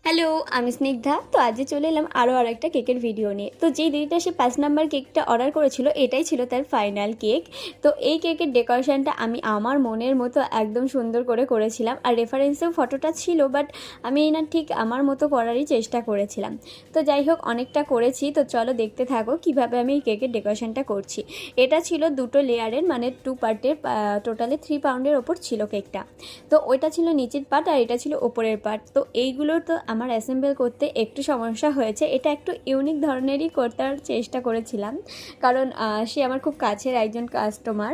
Hello, আমি স্নিগ্ধা। তো আজকে চলে এলাম আরও আরেকটা কেকের ভিডিও নিয়ে। তো যেই দিদিটা সে ৫ নাম্বার কেকটা অর্ডার করেছিল, এটাই ছিল তার ফাইনাল কেক। তো এই কেকের ডেকোরেশনটা আমি আমার মনের মতো একদম সুন্দর করে করেছিলাম। আর রেফারেন্সেও ফটোটা ছিল, বাট আমি না ঠিক আমার মতো করারই চেষ্টা করেছিলাম। তো যাই হোক, অনেকটা করেছি। তো চলো দেখতে থাকো কীভাবে আমি এই কেকের ডেকোরেশনটা করছি। এটা ছিল দুটো লেয়ারের, মানে 2 পার্টের, টোটালি 3 পাউন্ডের ওপর ছিল কেকটা। তো ওইটা ছিল নিচের পার্ট আর এটা ছিল ওপরের পার্ট। তো এইগুলোর তো আমার অ্যাসেম্বল করতে একটু সমস্যা হয়েছে। এটা একটু ইউনিক ধরনেরই করতে চেষ্টা করেছিলাম, কারণ সে আমার খুব কাছের একজন কাস্টমার,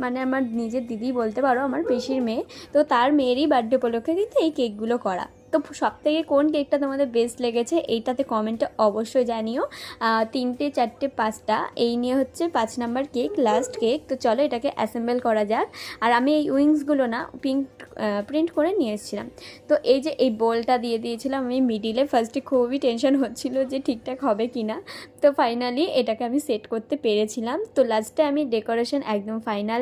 মানে আমার নিজের দিদি বলতে পারো, আমার পিসির মেয়ে। তো তার মেয়েরই বার্থডে উপলক্ষে কিন্তু এই কেকগুলো করা। তো সবথেকে কোন কেকটা তোমাদের বেস্ট লেগেছে এইটাতে কমেন্টে অবশ্যই জানিও। 3টে 4টে 5টা এই নিয়ে হচ্ছে 5 নাম্বার কেক, লাস্ট কেক। তো চলো এটাকে অ্যাসেম্বল করা যাক। আর আমি এই উইংসগুলো না প্রিন্ট করে নিয়ে এসেছিলাম। তো এই যে এই বোলটা দিয়ে দিয়েছিলাম আমি মিডিলে, ফার্স্টে খুবই টেনশন হচ্ছিল যে ঠিকঠাক হবে কি না। তো ফাইনালি এটাকে আমি সেট করতে পেরেছিলাম। তো লাস্টে আমি ডেকোরেশন একদম ফাইনাল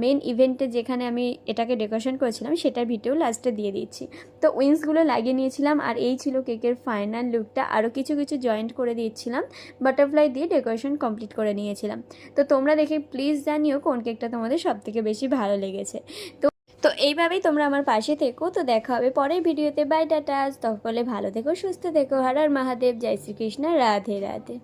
মেন ইভেন্টে যেখানে আমি এটাকে ডেকোরেশন করেছিলাম সেটার ভিডিও লাস্টে দিয়ে দিচ্ছি। তো উইংসগুলো লাগিয়ে নিয়েছিলাম আর এই ছিল কেকের ফাইনাল লুকটা। আরও কিছু কিছু জয়েন্ট করে দিয়েছিলাম, বাটারফ্লাই দিয়ে ডেকোরেশন কমপ্লিট করে নিয়েছিলাম। তো তোমরা দেখে প্লিজ জানিও কোন কেকটা তোমাদের সবথেকে বেশি ভালো লেগেছে। তো এইভাবেই তোমরা আমার পাশে থেকো। তো দেখা হবে পরের ভিডিওতে। Bye tata. তখন ভালো থেকো, সুস্থ থেকো। হর হর মহাদেব, জয় শ্রীকৃষ্ণ, রাধে রাধে।